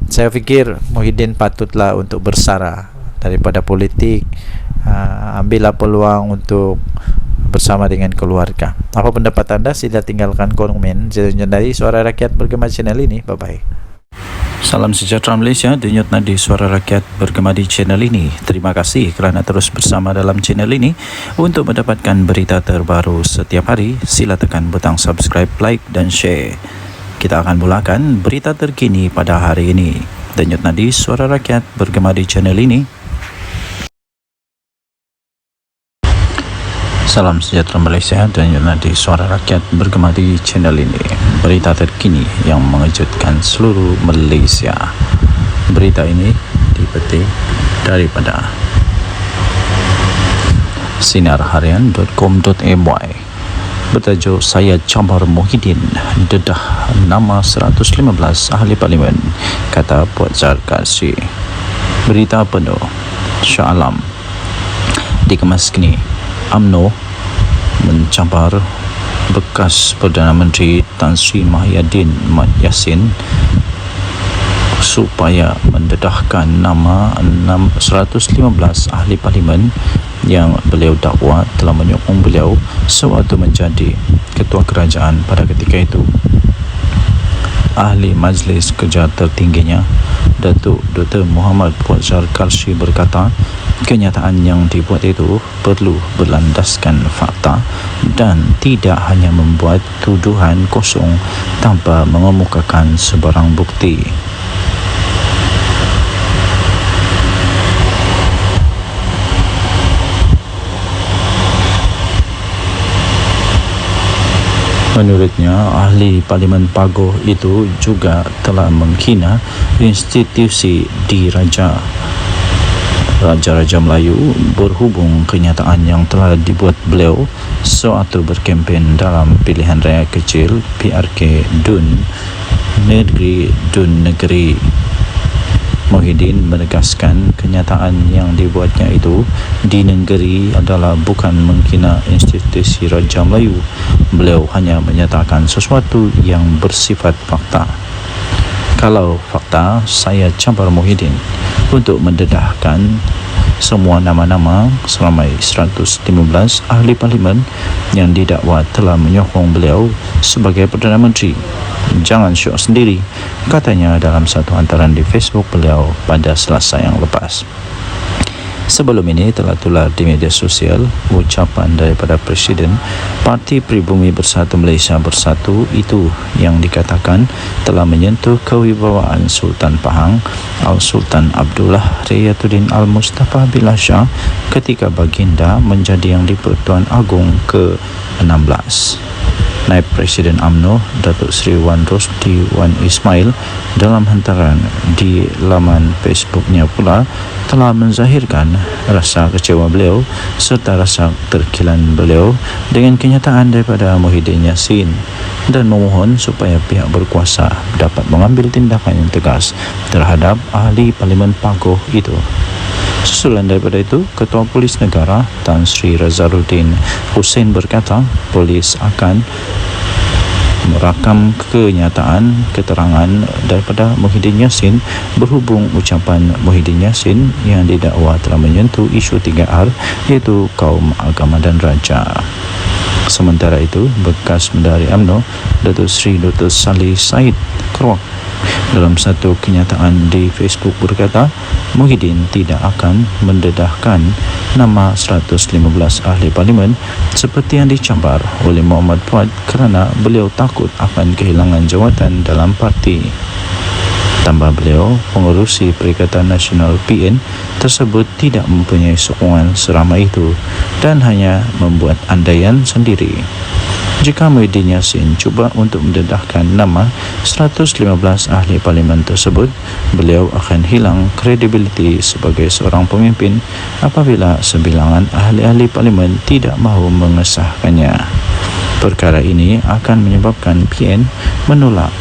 saya fikir Muhyiddin patutlah untuk bersara daripada politik. Ambillah peluang untuk bersama dengan keluarga. Apa pendapat anda? Sila tinggalkan komen dari Suara Rakyat Bergema channel ini. Bye bye. Salam sejahtera Malaysia, denyut nadi Suara Rakyat bergema di channel ini. Terima kasih kerana terus bersama dalam channel ini. Untuk mendapatkan berita terbaru setiap hari, sila tekan butang subscribe, like dan share. Kita akan mulakan berita terkini pada hari ini. Denyut nadi Suara Rakyat bergema di channel ini. Salam sejahtera Malaysia, denyut nadi Suara Rakyat bergema di channel ini. Berita terkini yang mengejutkan seluruh Malaysia. Berita ini dipetik daripada sinarharian.com.my bertajuk Saya Cabar Muhyiddin dedah nama 115 ahli parlimen, kata Puan Zarkasi. Berita penuh Shah Alam dikemas kini. UMNO mencabar bekas Perdana Menteri Tan Sri Muhyiddin Mat Yassin supaya mendedahkan nama 115 ahli parlimen yang beliau dakwa telah menyokong beliau sewaktu menjadi ketua kerajaan pada ketika itu. Ahli Majlis Kerja tertingginya, Datuk Dr. Muhammad Puan Zarkasi berkata, kenyataan yang dibuat itu perlu berlandaskan fakta dan tidak hanya membuat tuduhan kosong tanpa mengemukakan sebarang bukti. Menurutnya, ahli Parlimen Pagoh itu juga telah menghina institusi diraja Raja-Raja Melayu berhubung kenyataan yang telah dibuat beliau sewaktu berkempen dalam pilihan raya kecil PRK Dun Negeri. Muhyiddin menegaskan kenyataan yang dibuatnya itu di negeri adalah bukan menghina institusi Raja Melayu. Beliau hanya menyatakan sesuatu yang bersifat fakta. Kalau fakta, saya cabar Muhyiddin untuk mendedahkan semua nama-nama seramai 115 ahli parlimen yang didakwa telah menyokong beliau sebagai Perdana Menteri. Jangan syok sendiri, katanya dalam satu hantaran di Facebook beliau pada Selasa yang lepas. Sebelum ini telah tular di media sosial ucapan daripada Presiden Parti Pribumi Bersatu Malaysia Bersatu itu yang dikatakan telah menyentuh kewibawaan Sultan Pahang Al-Sultan Abdullah Riyatuddin Al-Mustafa Billah Shah ketika baginda menjadi Yang di-Pertuan Agong ke-16. Naib Presiden UMNO Datuk Seri Wan Rosdi Wan Ismail dalam hantaran di laman Facebooknya pula telah menzahirkan rasa kecewa beliau serta rasa terkilan beliau dengan kenyataan daripada Muhyiddin Yassin dan memohon supaya pihak berkuasa dapat mengambil tindakan yang tegas terhadap ahli Parlimen Pagoh itu. Susulan daripada itu, Ketua Polis Negara Tan Sri Razaruddin Hussein berkata polis akan merakam kenyataan keterangan daripada Muhyiddin Yassin berhubung ucapan Muhyiddin Yassin yang didakwa telah menyentuh isu 3R iaitu kaum, agama dan raja. Sementara itu, bekas Menteri UMNO Datuk Seri Dr. Salih Said Keruak dalam satu kenyataan di Facebook berkata Muhyiddin tidak akan mendedahkan nama 115 ahli parlimen seperti yang dicabar oleh Muhammad Fuad kerana beliau takut akan kehilangan jawatan dalam parti. Tambah beliau, pengerusi Perikatan Nasional PN tersebut tidak mempunyai sokongan seramai itu dan hanya membuat andaian sendiri. jika Muhyiddin Yassin cuba untuk mendedahkan nama 115 ahli parlimen tersebut, beliau akan hilang kredibiliti sebagai seorang pemimpin apabila sebilangan ahli-ahli parlimen tidak mahu mengesahkannya. Perkara ini akan menyebabkan PN menolak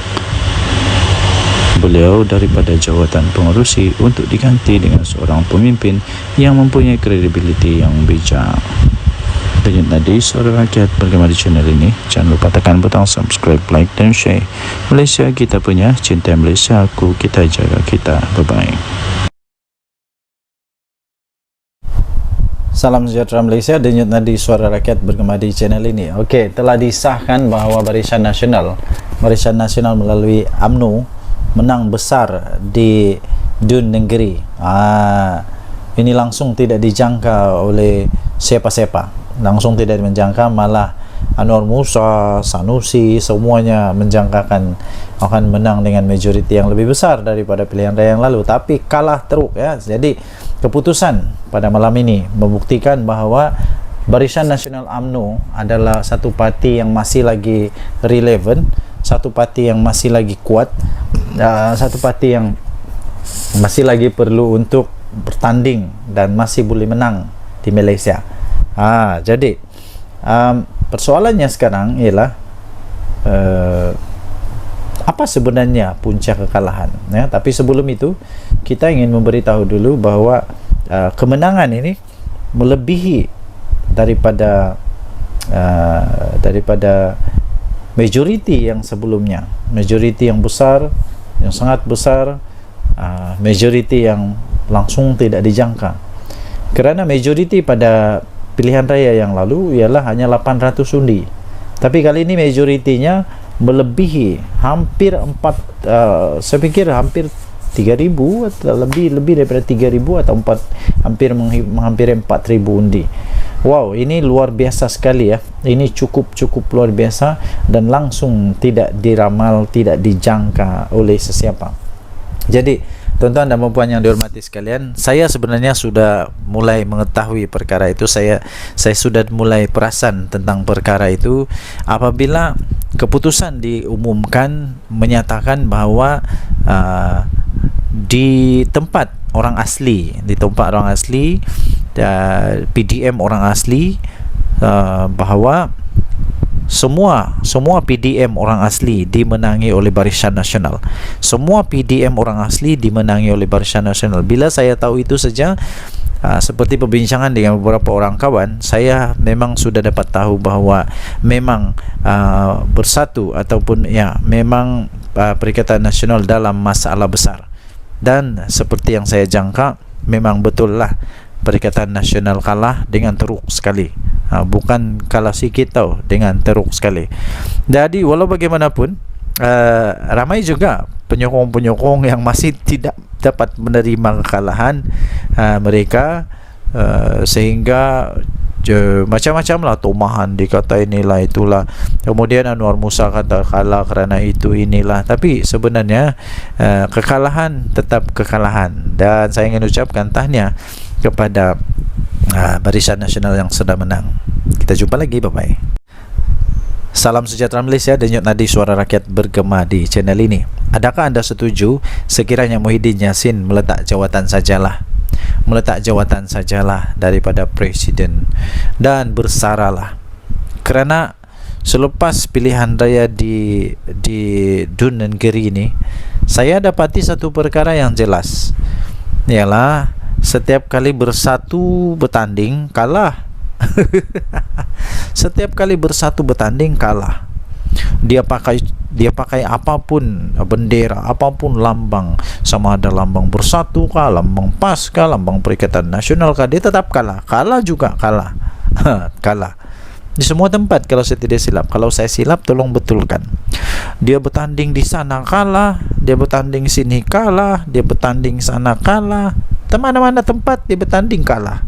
beliau daripada jawatan pengerusi untuk diganti dengan seorang pemimpin yang mempunyai kredibiliti yang bijak. Denyut Nadi, Suara Rakyat, bergema di channel ini. Jangan lupa tekan butang subscribe, like dan share. Malaysia kita punya, cinta Malaysia aku, kita jaga kita. Bye-bye. Salam sejahtera Malaysia, Denyut Nadi, Suara Rakyat, bergema di channel ini. Okey, telah disahkan bahawa Barisan Nasional melalui UMNO menang besar di Dun Negeri. Ini langsung tidak dijangka oleh siapa-siapa. Langsung tidak menjangka, malah Anwar Musa, Sanusi, semuanya menjangkakan akan menang dengan majoriti yang lebih besar daripada pilihan raya yang lalu, tapi kalah teruk ya. Jadi keputusan pada malam ini membuktikan bahawa Barisan Nasional UMNO adalah satu parti yang masih lagi relevan, satu parti yang masih lagi kuat, satu parti yang masih lagi perlu untuk bertanding dan masih boleh menang di Malaysia. Jadi persoalannya sekarang ialah apa sebenarnya punca kekalahan ya? Tapi sebelum itu kita ingin memberitahu dulu bahawa kemenangan ini melebihi daripada majoriti yang sebelumnya, majoriti yang besar, yang sangat besar, majoriti yang langsung tidak dijangka. Kerana majoriti pada pilihan raya yang lalu ialah hanya 800 undi, tapi kali ini majoritinya melebihi hampir saya pikir hampir 3,000 atau lebih daripada 3,000 atau hampir 4,000 undi. Wow, ini luar biasa sekali ya. Ini cukup luar biasa dan langsung tidak diramal, tidak dijangka oleh sesiapa. Jadi tuan-tuan dan puan yang dihormati sekalian, saya sebenarnya sudah mulai mengetahui perkara itu. Saya sudah mulai perasan tentang perkara itu apabila keputusan diumumkan menyatakan bahawa di tempat orang asli, PDM orang asli, bahawa semua PDM orang asli dimenangi oleh Barisan Nasional. Semua PDM orang asli dimenangi oleh Barisan Nasional. Bila saya tahu itu saja, seperti perbincangan dengan beberapa orang kawan, saya memang sudah dapat tahu bahawa memang bersatu ataupun ya memang Perikatan Nasional dalam masalah besar. Dan seperti yang saya jangka, memang betul lah Perikatan Nasional kalah dengan teruk sekali. Bukan kalah sikit tau, dengan teruk sekali. Jadi walau bagaimanapun, ramai juga penyokong-penyokong yang masih tidak dapat menerima kekalahan mereka, sehingga macam-macam lah tomahan, dikata inilah itulah, kemudian Anwar Musa kata kalah kerana itu inilah. Tapi sebenarnya kekalahan tetap kekalahan, dan saya ingin ucapkan tahniah kepada Barisan Nasional yang sudah menang. Kita jumpa lagi, bye-bye. Salam sejahtera Malaysia, Denyut Nadi, Suara Rakyat, bergema di channel ini. Adakah anda setuju sekiranya Muhyiddin Yassin meletak jawatan sajalah daripada Presiden dan bersaralah? Kerana selepas pilihan raya di Dun Negeri ini, saya dapati satu perkara yang jelas, ialah setiap kali bersatu bertanding kalah. Setiap kali bersatu bertanding kalah. Dia pakai apapun bendera, apapun lambang, sama ada lambang Bersatu kah, lambang PAS kah, lambang Perikatan Nasional kah, dia tetap kalah. Kalah juga kalah. Kalah di semua tempat kalau saya tidak silap. Kalau saya silap tolong betulkan. Dia bertanding di sana kalah, dia bertanding sini kalah, dia bertanding sana kalah, mana-mana tempat dia bertanding kalah.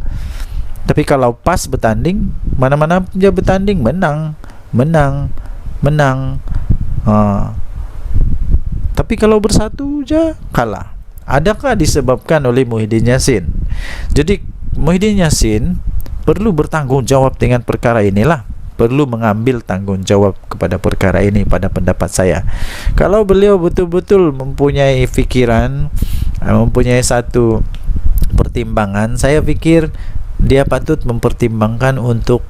Tapi kalau PAS bertanding, mana-mana dia bertanding menang. Tapi kalau Bersatu je kalah. Adakah disebabkan oleh Muhyiddin Yassin? Jadi Muhyiddin Yassin perlu bertanggungjawab dengan perkara inilah. perlu mengambil tanggungjawab kepada perkara ini pada pendapat saya. Kalau beliau betul-betul mempunyai fikiran, mempunyai satu pertimbangan, saya pikir dia patut mempertimbangkan untuk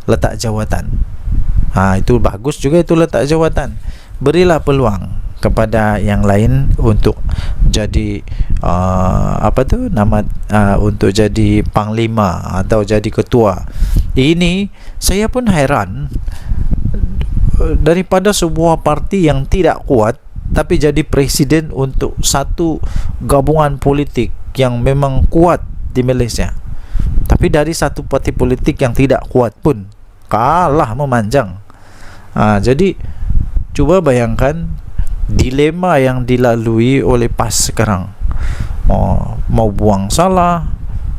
letak jawatan. Itu bagus juga, itu letak jawatan. Berilah peluang kepada yang lain untuk jadi untuk jadi panglima atau jadi ketua. Ini saya pun heran, daripada sebuah parti yang tidak kuat tapi jadi presiden untuk satu gabungan politik yang memang kuat di Malaysia. Tapi dari satu parti politik yang tidak kuat pun kalah memanjang. Jadi cuba bayangkan dilema yang dilalui oleh PAS sekarang. Mau buang salah,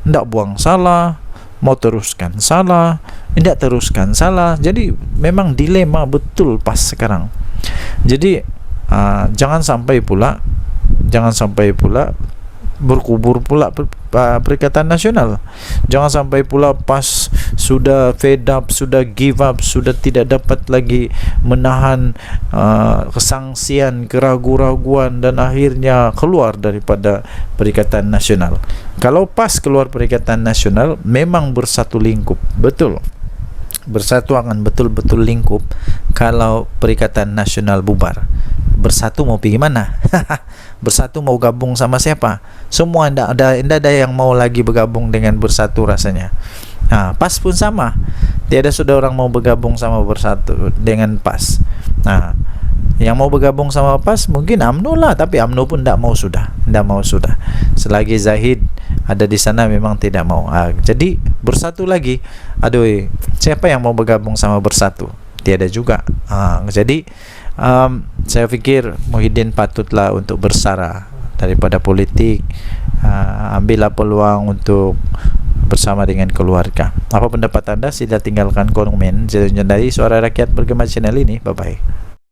tidak buang salah, mau teruskan salah, tidak teruskan salah. Jadi memang dilema betul PAS sekarang. Jadi jangan sampai pula berkubur pula Perikatan Nasional. Jangan sampai pula PAS sudah fed up, sudah give up, sudah tidak dapat lagi menahan kesangsian, keraguan-raguan dan akhirnya keluar daripada Perikatan Nasional. Kalau PAS keluar Perikatan Nasional, memang bersatu lingkup, betul. Bersatu akan betul-betul lingkup. Kalau Perikatan Nasional bubar, bersatu mau pergi mana? Bersatu mau gabung sama siapa? Semua tidak ada yang mau lagi bergabung dengan bersatu rasanya. PAS pun sama, tiada sudah orang mau bergabung sama bersatu dengan PAS. Yang mau bergabung sama PAS mungkin UMNO lah, tapi UMNO pun tidak mau sudah. Selagi Zahid ada di sana memang tidak mau. Jadi bersatu lagi. Aduh, siapa yang mau bergabung sama bersatu? Tiada juga. Jadi saya pikir Muhyiddin patutlah untuk bersara daripada politik. Ambillah peluang untuk bersama dengan keluarga. Apa pendapat anda? Sila tinggalkan komen. Jadi Suara Rakyat Bergema channel ini. Bye bye.